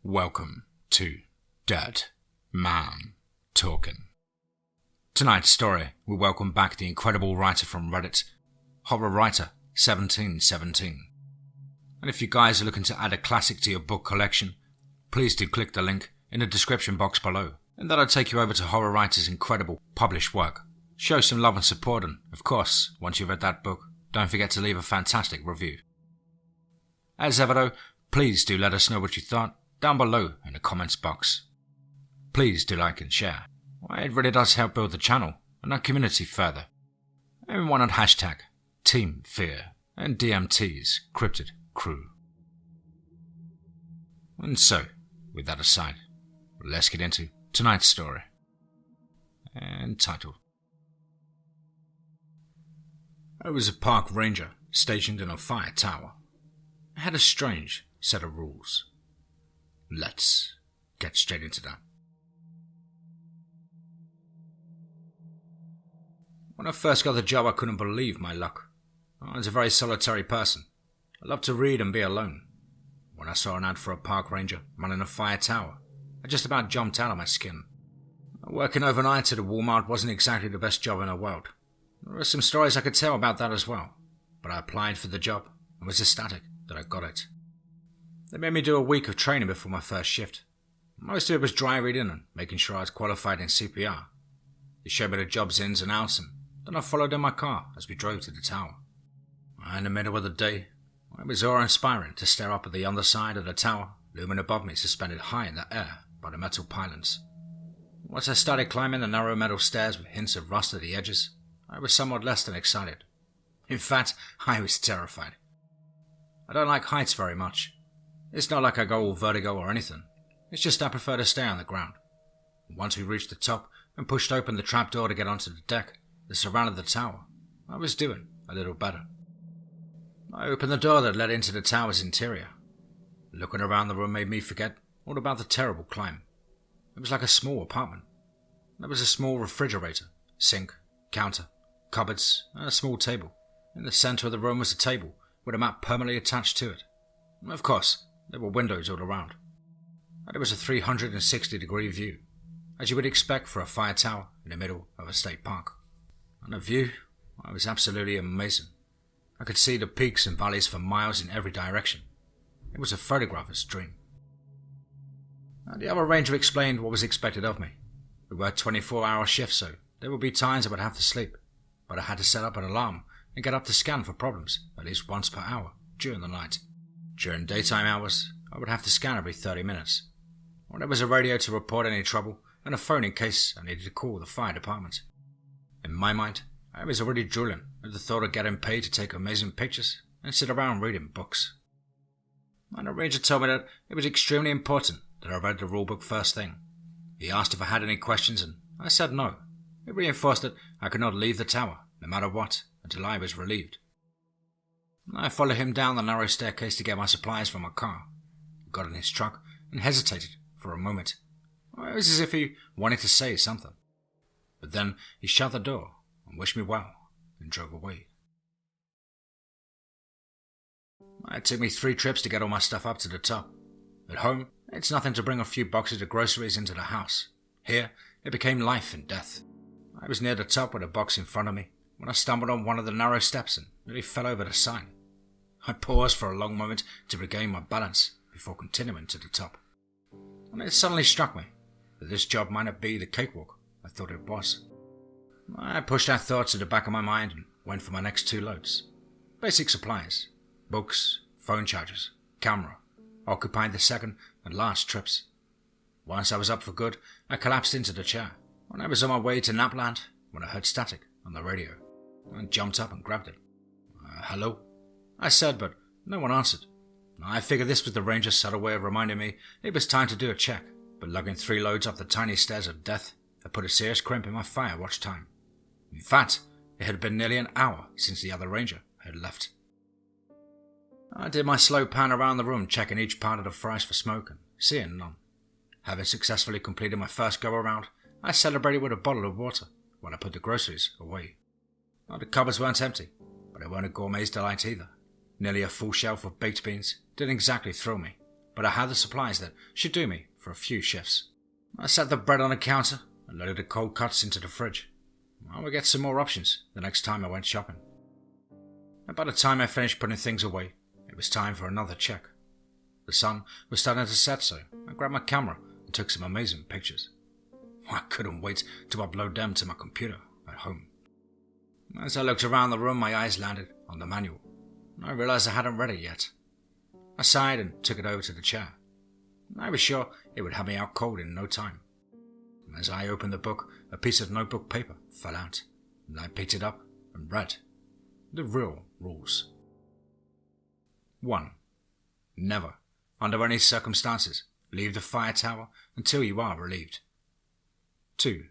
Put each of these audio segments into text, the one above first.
Welcome to Dead Man Talking. Tonight's story, we welcome back the incredible writer from Reddit, Horror Writer 1717. And if you guys are looking to add a classic to your book collection, please do click the link in the description box below, and that'll take you over to Horror Writer's incredible published work. Show some love and support, and of course, once you've read that book, don't forget to leave a fantastic review. As ever though, please do let us know what you thought down below in the comments box. Please do like and share. It really does help build the channel and our community further. And why not hashtag TeamFEAR and DMT's Cryptid Crew. And so, with that aside, let's get into tonight's story. And title. I was a park ranger stationed in a fire tower. I had a strange set of rules. Let's get straight into that. When I first got the job, I couldn't believe my luck. I was a very solitary person. I loved to read and be alone. When I saw an ad for a park ranger running a fire tower, I just about jumped out of my skin. Working overnight at a Walmart wasn't exactly the best job in the world. There were some stories I could tell about that as well, but I applied for the job and was ecstatic that I got it. They made me do a week of training before my first shift. Most of it was dry reading and making sure I was qualified in CPR. They showed me the job's ins and outs, and then I followed in my car as we drove to the tower. In the middle of the day, it was awe-inspiring to stare up at the underside of the tower, looming above me suspended high in the air by the metal pylons. Once I started climbing the narrow metal stairs with hints of rust at the edges, I was somewhat less than excited. In fact, I was terrified. I don't like heights very much. It's not like I go all vertigo or anything. It's just I prefer to stay on the ground. Once we reached the top and pushed open the trapdoor to get onto the deck that surrounded the tower, I was doing a little better. I opened the door that led into the tower's interior. Looking around the room made me forget all about the terrible climb. It was like a small apartment. There was a small refrigerator, sink, counter, cupboards, and a small table. In the center of the room was a table with a map permanently attached to it. Of course, there were windows all around. And it was a 360-degree view, as you would expect for a fire tower in the middle of a state park. And the view was absolutely amazing. I could see the peaks and valleys for miles in every direction. It was a photographer's dream. The other ranger explained what was expected of me. We worked 24-hour shifts, so there would be times I would have to sleep, but I had to set up an alarm and get up to scan for problems at least once per hour during the night. During daytime hours, I would have to scan every 30 minutes. There was a radio to report any trouble and a phone in case I needed to call the fire department. In my mind, I was already drooling at the thought of getting paid to take amazing pictures and sit around reading books. And the ranger told me that it was extremely important that I read the rulebook first thing. He asked if I had any questions and I said no. It reinforced that I could not leave the tower, no matter what, until I was relieved. I followed him down the narrow staircase to get my supplies from my car. He got in his truck and hesitated for a moment. It was as if he wanted to say something. But then he shut the door and wished me well and drove away. It took me 3 trips to get all my stuff up to the top. At home, it's nothing to bring a few boxes of groceries into the house. Here, it became life and death. I was near the top with a box in front of me when I stumbled on one of the narrow steps and nearly fell over the side. I paused for a long moment to regain my balance before continuing to the top. And it suddenly struck me that this job might not be the cakewalk I thought it was. I pushed that thought to the back of my mind and went for my next 2 loads. Basic supplies, books, phone chargers, camera, occupied the second and last trips. Once I was up for good, I collapsed into the chair. When I was on my way to Napland, when I heard static on the radio, I jumped up and grabbed it. Hello? I said, but no one answered. I figured this was the ranger's subtle way of reminding me it was time to do a check, but lugging 3 loads up the tiny stairs of death had put a serious crimp in my fire watch time. In fact, it had been nearly an hour since the other ranger had left. I did my slow pan around the room, checking each part of the forest for smoke and seeing none. Having successfully completed my first go-around, I celebrated with a bottle of water while I put the groceries away. The cupboards weren't empty, but they weren't a gourmet's delight either. Nearly a full shelf of baked beans didn't exactly thrill me, but I had the supplies that should do me for a few shifts. I set the bread on the counter and loaded the cold cuts into the fridge. I would get some more options the next time I went shopping. And by the time I finished putting things away, it was time for another check. The sun was starting to set, so I grabbed my camera and took some amazing pictures. I couldn't wait to upload them to my computer at home. As I looked around the room, my eyes landed on the manual, and I realized I hadn't read it yet. I sighed and took it over to the chair. I was sure it would have me out cold in no time. As I opened the book, a piece of notebook paper fell out, and I picked it up and read the real rules. 1. Never, under any circumstances, leave the fire tower until you are relieved. 2.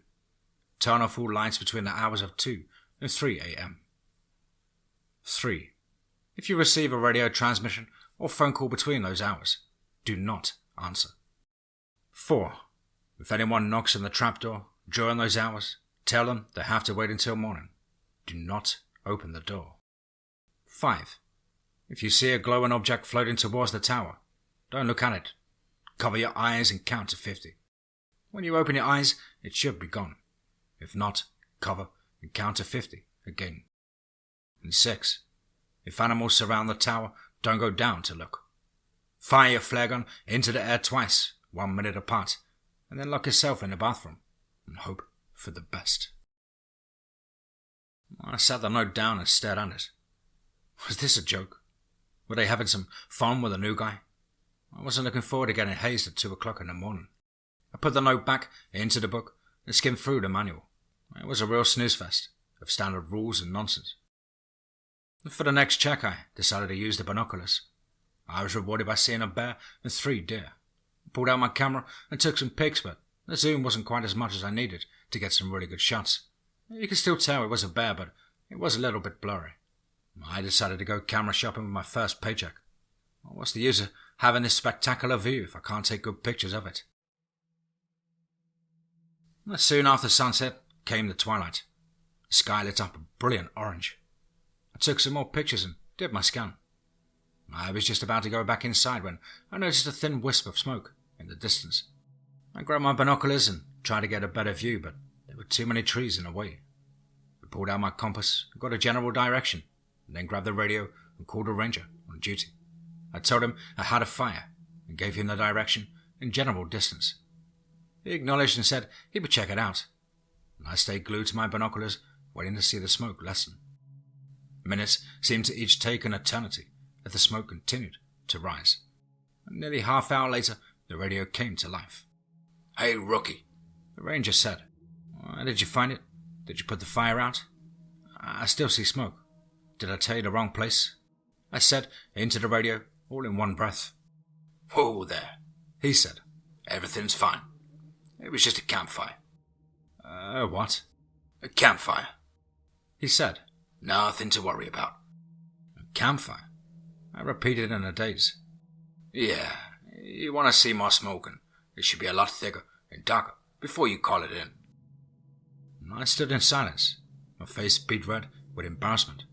Turn off all lights between the hours of 2 and 3 a.m. 3. If you receive a radio transmission or phone call between those hours, do not answer. 4. If anyone knocks on the trapdoor during those hours, tell them they have to wait until morning. Do not open the door. 5. If you see a glowing object floating towards the tower, don't look at it. Cover your eyes and count to 50. When you open your eyes, it should be gone. If not, cover and count to 50 again. And 6. If animals surround the tower, don't go down to look. Fire your flare gun into the air twice, 1 minute apart, and then lock yourself in the bathroom and hope for the best. I sat the note down and stared at it. Was this a joke? Were they having some fun with a new guy? I wasn't looking forward to getting hazed at 2 o'clock in the morning. I put the note back into the book and skimmed through the manual. It was a real snooze fest of standard rules and nonsense. For the next check, I decided to use the binoculars. I was rewarded by seeing a bear and 3 deer. I pulled out my camera and took some pics, but the zoom wasn't quite as much as I needed to get some really good shots. You could still tell it was a bear, but it was a little bit blurry. I decided to go camera shopping with my first paycheck. What's the use of having this spectacular view if I can't take good pictures of it? Soon after sunset came the twilight. The sky lit up a brilliant orange. I took some more pictures and did my scan. I was just about to go back inside when I noticed a thin wisp of smoke in the distance. I grabbed my binoculars and tried to get a better view, but there were too many trees in the way. I pulled out my compass and got a general direction, and then grabbed the radio and called a ranger on duty. I told him I had a fire and gave him the direction and general distance. He acknowledged and said he would check it out, and I stayed glued to my binoculars, waiting to see the smoke lessen. Minutes seemed to each take an eternity as the smoke continued to rise. And nearly half hour later, the radio came to life. "Hey, rookie," the ranger said. "Did you find it? Did you put the fire out?" "I still see smoke. Did I tell you the wrong place?" I said into the radio, all in one breath. "Whoa there," he said. "Everything's fine. It was just a campfire." What?" "A campfire," he said. "Nothing to worry about." "A campfire?" I repeated in a daze. "Yeah, you want to see more smoking. It should be a lot thicker and darker before you call it in." I stood in silence, my face bead red with embarrassment.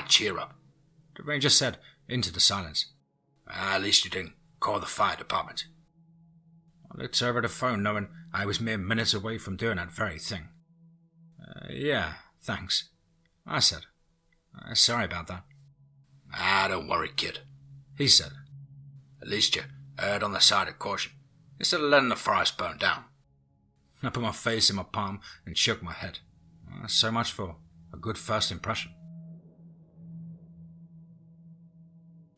Cheer up," the ranger said into the silence. "At least you didn't call the fire department." I looked over the phone knowing I was mere minutes away from doing that very thing. "Yeah, thanks," I said. "Sorry about that." Don't worry, kid," he said. "At least you erred on the side of caution, instead of letting the forest burn down." I put my face in my palm and shook my head. So much for a good first impression.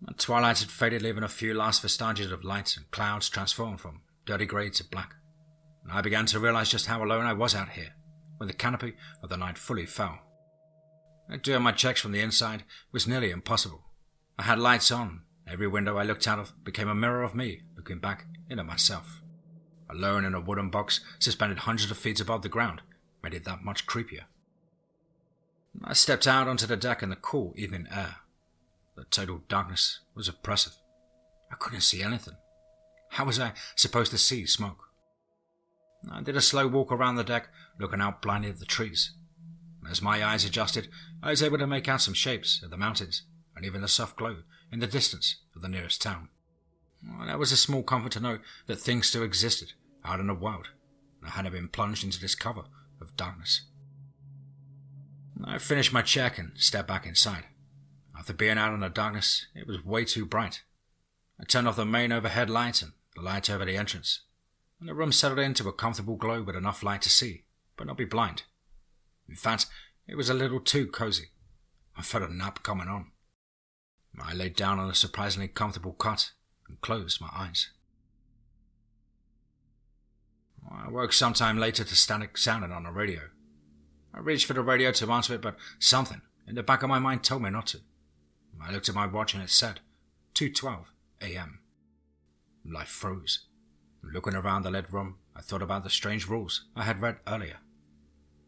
The twilight had faded, leaving a few last vestiges of light, and clouds transformed from dirty grey to black. And I began to realize just how alone I was out here, when the canopy of the night fully fell. Doing my checks from the inside was nearly impossible. I had lights on. Every window I looked out of became a mirror of me looking back into myself. Alone in a wooden box suspended hundreds of feet above the ground made it that much creepier. I stepped out onto the deck in the cool evening air. The total darkness was oppressive. I couldn't see anything. How was I supposed to see smoke? I did a slow walk around the deck, looking out blindly at the trees. As my eyes adjusted, I was able to make out some shapes of the mountains and even the soft glow in the distance of the nearest town. Well, that was a small comfort to know that things still existed out in the world, and I hadn't been plunged into this cover of darkness. I finished my check and stepped back inside. After being out in the darkness, it was way too bright. I turned off the main overhead light and the light over the entrance, and the room settled into a comfortable glow with enough light to see, but not be blind. In fact, it was a little too cozy. I felt a nap coming on. I laid down on a surprisingly comfortable cot and closed my eyes. I woke sometime later to static sounding on the radio. I reached for the radio to answer it, but something in the back of my mind told me not to. I looked at my watch and it said 2:12 a.m. Life froze. Looking around the lit room, I thought about the strange rules I had read earlier.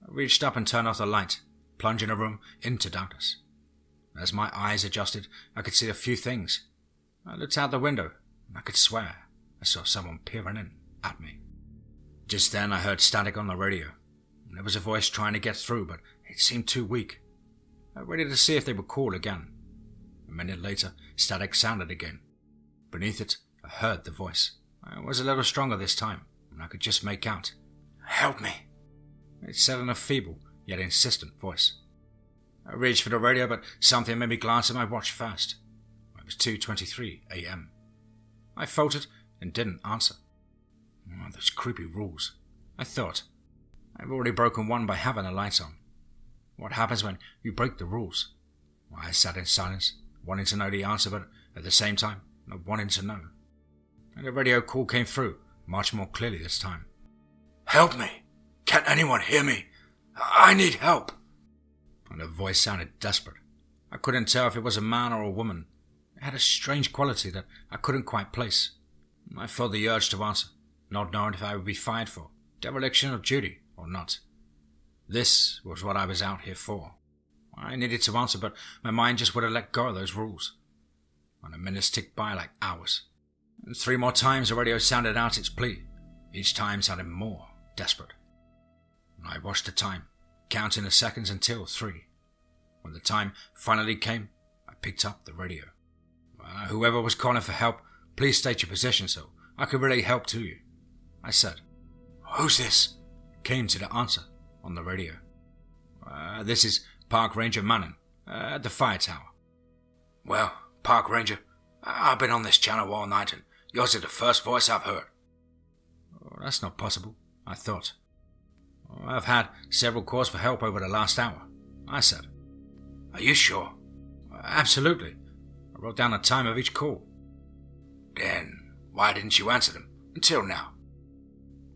I reached up and turned off the light, plunging the room into darkness. As my eyes adjusted, I could see a few things. I looked out the window, and I could swear I saw someone peering in at me. Just then I heard static on the radio. There was a voice trying to get through, but it seemed too weak. I waited to see if they would call again. A minute later, static sounded again. Beneath it, I heard the voice. It was a little stronger this time, and I could just make out, "Help me." It said in a feeble, yet insistent voice. I reached for the radio, but something made me glance at my watch first. It was 2:23 a.m. I faltered and didn't answer. Oh, those creepy rules, I thought. I've already broken one by having the lights on. What happens when you break the rules? Well, I sat in silence, wanting to know the answer, but at the same time, not wanting to know. And the radio call came through, much more clearly this time. "Help me! Can't anyone hear me? I need help!" And the voice sounded desperate. I couldn't tell if it was a man or a woman. It had a strange quality that I couldn't quite place. I felt the urge to answer, not knowing if I would be fired for dereliction of duty or not. This was what I was out here for. I needed to answer, but my mind just wouldn't let go of those rules. And the minutes ticked by like hours. And 3 more times the radio sounded out its plea, each time sounding more desperate. And I watched the time, counting the seconds until 3. When the time finally came, I picked up the radio. "Whoever was calling for help, please state your position so I could really help to you," I said. "Who's this?" came to the answer on the radio. This is Park Ranger Manning, at the fire tower." "Well, Park Ranger, I've been on this channel all night and yours is the first voice I've heard." That's not possible, I thought. "I've had several calls for help over the last hour," I said. "Are you sure?" "Absolutely. I wrote down the time of each call." "Then why didn't you answer them until now?"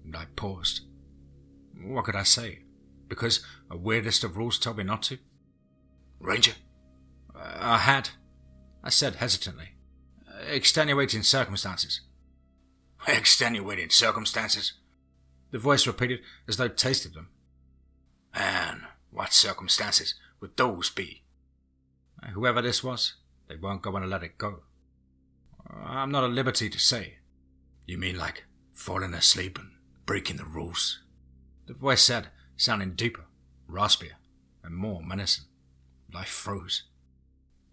And I paused. What could I say? Because a weird list of rules told me not to? "Ranger?" I had," I said hesitantly. "Extenuating circumstances." "Extenuating circumstances?" The voice repeated as though it tasted them. "And what circumstances would those be?" Whoever this was, they weren't going to let it go. "I'm not at liberty to say." "You mean like falling asleep and breaking the rules?" The voice said, sounding deeper, raspier, and more menacing. Life froze.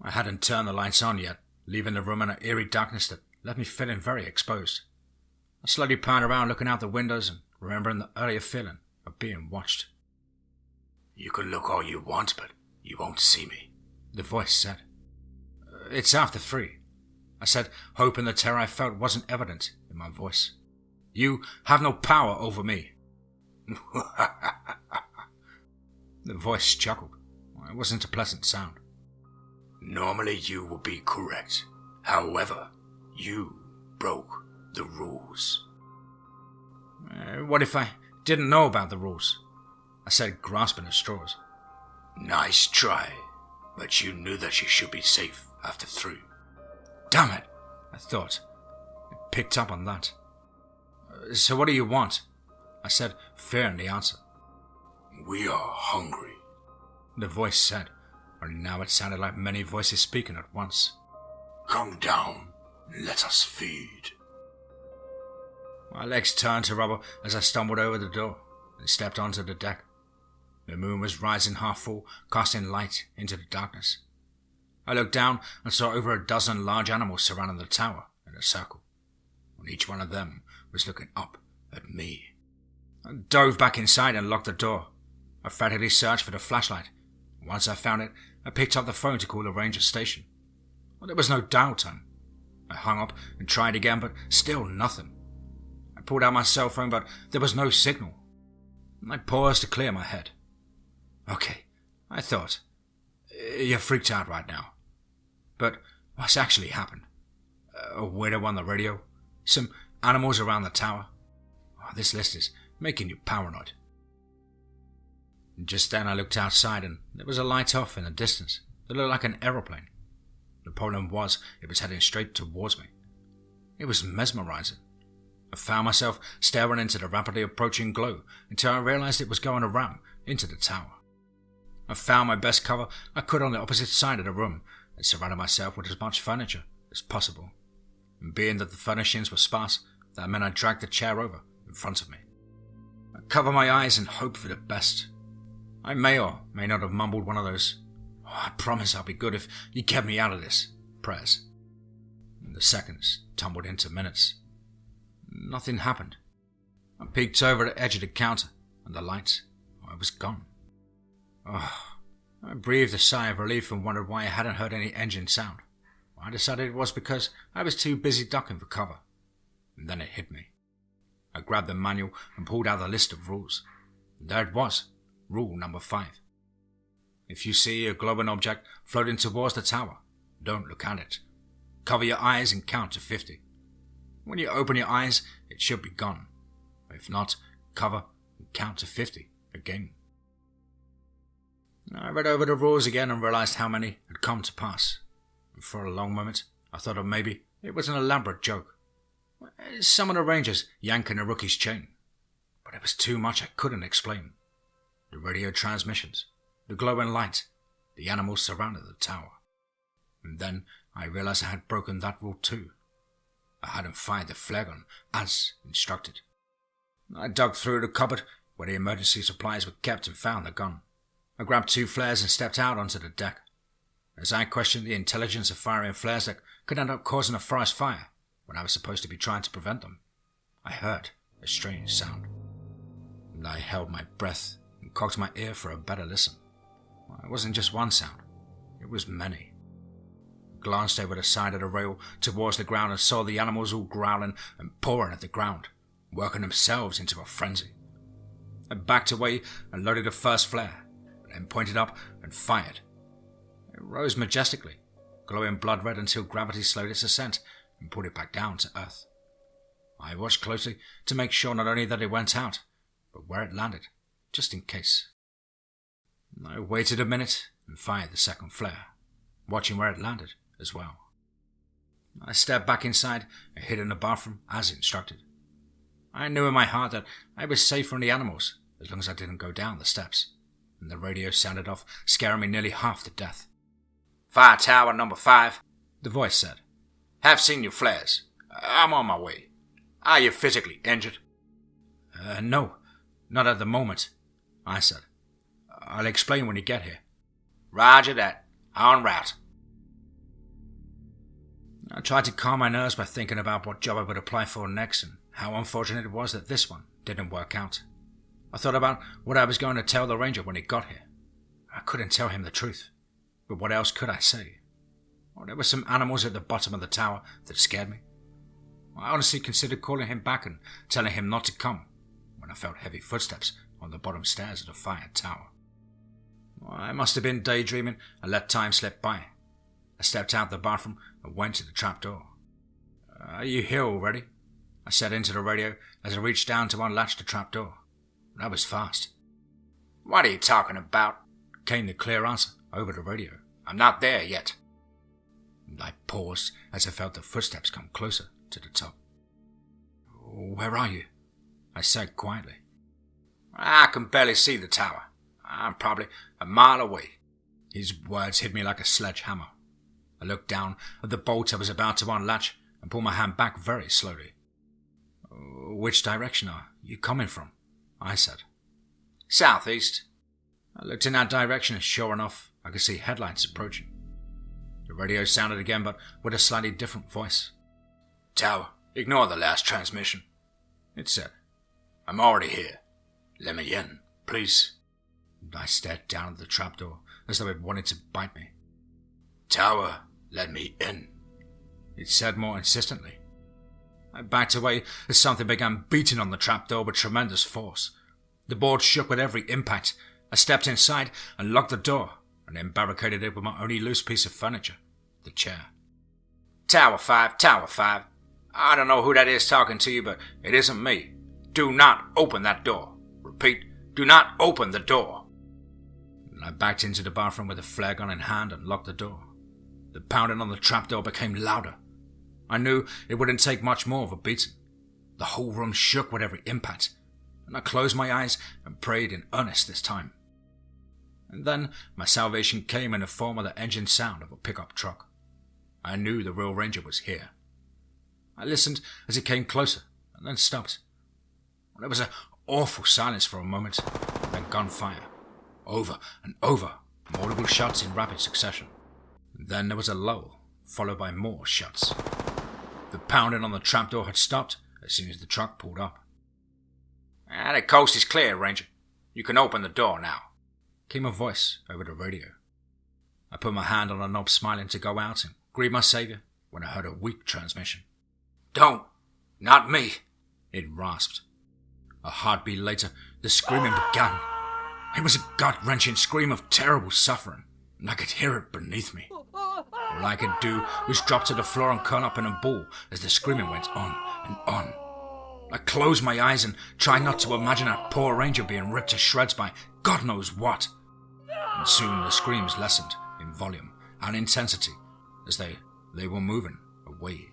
I hadn't turned the lights on yet, leaving the room in an eerie darkness that left me feeling very exposed. I slowly panned around looking out the windows and remembering the earlier feeling of being watched. "You can look all you want, but you won't see me," the voice said. "It's after 3, I said, hoping the terror I felt wasn't evident in my voice. "You have no power over me." The voice chuckled. It wasn't a pleasant sound. "Normally you would be correct. However, you broke the rules." What if I didn't know about the rules?" I said, grasping at straws. "Nice try, but you knew that you should be safe after 3. "Damn it," I thought. It picked up on that. "So what do you want?" I said, fearing the answer. "We are hungry," the voice said, only now it sounded like many voices speaking at once. "Come down, let us feed." My legs turned to rubber as I stumbled over the door and stepped onto the deck. The moon was rising half full, casting light into the darkness. I looked down and saw over a dozen large animals surrounding the tower in a circle, and each one of them was looking up at me. I dove back inside and locked the door. I frantically searched for the flashlight. Once I found it, I picked up the phone to call the ranger station. Well, there was no dial tone. I hung up and tried again, but still nothing. I pulled out my cell phone, but there was no signal. I paused to clear my head. Okay, I thought, you're freaked out right now. But what's actually happened? A widow on the radio? Some animals around the tower? Oh, this list is making you paranoid. Just then I looked outside and there was a light off in the distance that looked like an aeroplane. The problem was it was heading straight towards me. It was mesmerizing. I found myself staring into the rapidly approaching glow until I realized it was going around into the tower. I found my best cover I could on the opposite side of the room and surrounded myself with as much furniture as possible. And being that the furnishings were sparse, that meant I dragged the chair over in front of me. I covered my eyes and hoped for the best. I may or may not have mumbled one of those, "Oh, I promise I'll be good if you get me out of this," prayers. And the seconds tumbled into minutes. Nothing happened. I peeked over the edge of the counter, and the light, I was gone. Oh, I breathed a sigh of relief and wondered why I hadn't heard any engine sound. I decided it was because I was too busy ducking for cover. And then it hit me. I grabbed the manual and pulled out the list of rules. And there it was, rule number 5. If you see a glowing object floating towards the tower, don't look at it. Cover your eyes and count to 50. When you open your eyes, it should be gone. If not, cover and count to 50 again. I read over the rules again and realized how many had come to pass. And for a long moment, I thought of maybe it was an elaborate joke. Some of the rangers yanking a rookie's chain. But it was too much I couldn't explain. The radio transmissions, the glowing light, the animals surrounded the tower. And then I realized I had broken that rule too. I hadn't fired the flare gun as instructed. I dug through the cupboard where the emergency supplies were kept and found the gun. I grabbed 2 flares and stepped out onto the deck. As I questioned the intelligence of firing flares that could end up causing a forest fire when I was supposed to be trying to prevent them, I heard a strange sound. And I held my breath and cocked my ear for a better listen. It wasn't just one sound, it was many. I glanced over the side of the rail towards the ground and saw the animals all growling and pawing at the ground, working themselves into a frenzy. I backed away and loaded the first flare, then pointed up and fired. It rose majestically, glowing blood red until gravity slowed its ascent and pulled it back down to earth. I watched closely to make sure not only that it went out, but where it landed, just in case. I waited a minute and fired the second flare, watching where it landed as well. I stepped back inside and hid in the bathroom as instructed. I knew in my heart that I was safe from the animals as long as I didn't go down the steps, and the radio sounded off, scaring me nearly half to death. "Fire tower number 5, the voice said. "Have seen your flares. I'm on my way. Are you physically injured?" No, not at the moment," I said. "I'll explain when you get here." "Roger that. En route." I tried to calm my nerves by thinking about what job I would apply for next and how unfortunate it was that this one didn't work out. I thought about what I was going to tell the ranger when he got here. I couldn't tell him the truth, but what else could I say? Well, there were some animals at the bottom of the tower that scared me. I honestly considered calling him back and telling him not to come when I felt heavy footsteps on the bottom stairs of the fire tower. I must have been daydreaming and let time slip by. I stepped out the bathroom and went to the trapdoor. "Are you here already?" I said into the radio as I reached down to unlatch the trapdoor. That was fast. "What are you talking about?" came the clear answer over the radio. "I'm not there yet." And I paused as I felt the footsteps come closer to the top. "Where are you?" I said quietly. "I can barely see the tower. I'm probably a mile away." His words hit me like a sledgehammer. I looked down at the bolt I was about to unlatch and pulled my hand back very slowly. "Which direction are you coming from?" I said. "Southeast." I looked in that direction and sure enough, I could see headlights approaching. The radio sounded again, but with a slightly different voice. "Tower, Ignore the last transmission, it said. I'm already here. Let me in, please. I stared down at the trapdoor as though it wanted to bite me. Tower, let me in, it said more insistently. I backed away as something began beating on the trapdoor with tremendous force. The board shook with every impact. I stepped inside and locked the door, and then barricaded it with my only loose piece of furniture, the chair. Tower 5, Tower 5. I don't know who that is talking to you, but it isn't me. Do not open that door. Repeat, do not open the door. I backed into the bathroom with a flare gun in hand and locked the door. The pounding on the trapdoor became louder. I knew it wouldn't take much more of a beating. The whole room shook with every impact, and I closed my eyes and prayed in earnest this time. And then my salvation came in the form of the engine sound of a pickup truck. I knew the Real Ranger was here. I listened as it came closer, and then stopped. There was an awful silence for a moment, and then gunfire. Over and over, multiple shots in rapid succession. Then there was a lull, followed by more shots. The pounding on the trapdoor had stopped as soon as the truck pulled up. The coast is clear, Ranger. You can open the door now, came a voice over the radio. I put my hand on the knob, smiling to go out and greet my savior, when I heard a weak transmission. Don't! Not me! It rasped. A heartbeat later, the screaming began. It was a gut-wrenching scream of terrible suffering, and I could hear it beneath me. All I could do was drop to the floor and curl up in a ball as the screaming went on and on. I closed my eyes and tried not to imagine that poor Ranger being ripped to shreds by God knows what. And soon the screams lessened in volume and intensity as they were moving away.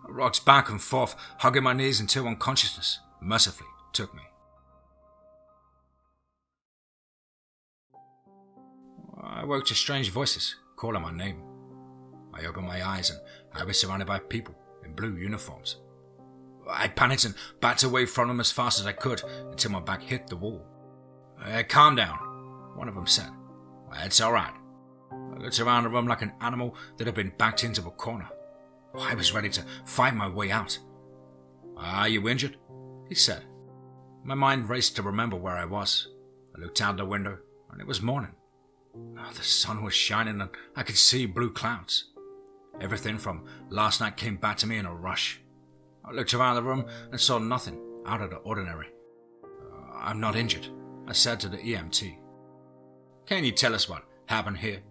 I rocked back and forth, hugging my knees until unconsciousness mercifully took me. I woke to strange voices calling my name. I opened my eyes and I was surrounded by people in blue uniforms. I panicked and backed away from them as fast as I could until my back hit the wall. Calm down, one of them said. It's alright. I looked around the room like an animal that had been backed into a corner. I was ready to fight my way out. Are you injured? He said. My mind raced to remember where I was. I looked out the window and it was morning. The sun was shining and I could see blue clouds. Everything from last night came back to me in a rush. I looked around the room and saw nothing out of the ordinary. I'm not injured, I said to the EMT. Can you tell us what happened here?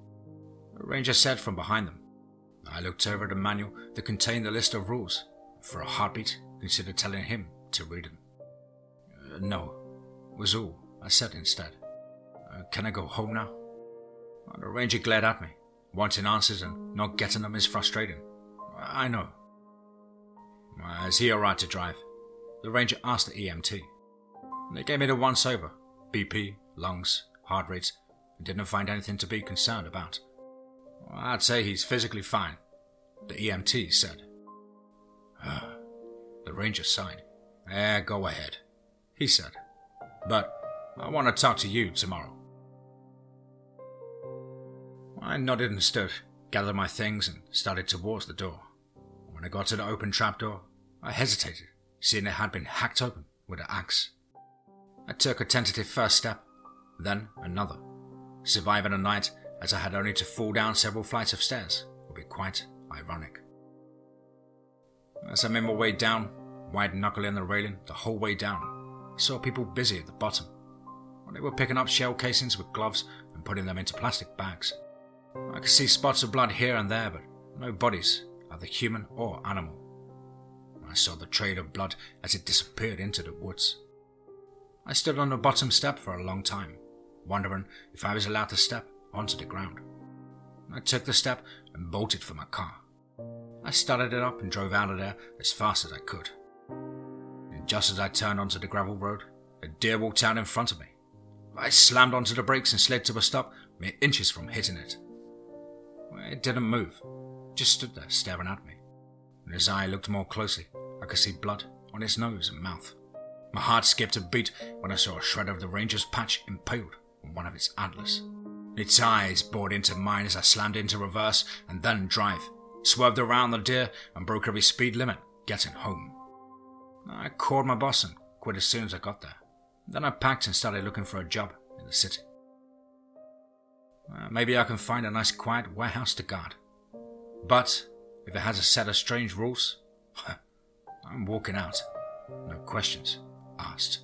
The ranger said from behind them. I looked over the manual that contained the list of rules. For a heartbeat, considered telling him to read them. No, was all I said instead. Can I go home now? The ranger glared at me. Wanting answers and not getting them is frustrating. I know. Is he alright to drive? The ranger asked the EMT. They gave me the once over. BP, lungs, heart rate, and didn't find anything to be concerned about. I'd say he's physically fine, the EMT said. The ranger sighed. Go ahead, he said. But I want to talk to you tomorrow. I nodded and stood, gathered my things and started towards the door. When I got to the open trapdoor, I hesitated, seeing it had been hacked open with an axe. I took a tentative first step, then another. Surviving a night as I had only to fall down several flights of stairs would be quite ironic. As I made my way down, white-knuckling the railing the whole way down, I saw people busy at the bottom. They were picking up shell casings with gloves and putting them into plastic bags. I could see spots of blood here and there, but no bodies, either human or animal. I saw the trail of blood as it disappeared into the woods. I stood on the bottom step for a long time, wondering if I was allowed to step onto the ground. I took the step and bolted for my car. I started it up and drove out of there as fast as I could. And just as I turned onto the gravel road, a deer walked out in front of me. I slammed onto the brakes and slid to a stop mere inches from hitting it. It didn't move, just stood there staring at me. And as I looked more closely, I could see blood on its nose and mouth. My heart skipped a beat when I saw a shred of the ranger's patch impaled on one of its antlers. Its eyes bored into mine as I slammed into reverse and then drive, swerved around the deer and broke every speed limit getting home. I called my boss and quit as soon as I got there. Then I packed and started looking for a job in the city. Maybe I can find a nice quiet warehouse to guard. But if it has a set of strange rules, I'm walking out. No questions asked.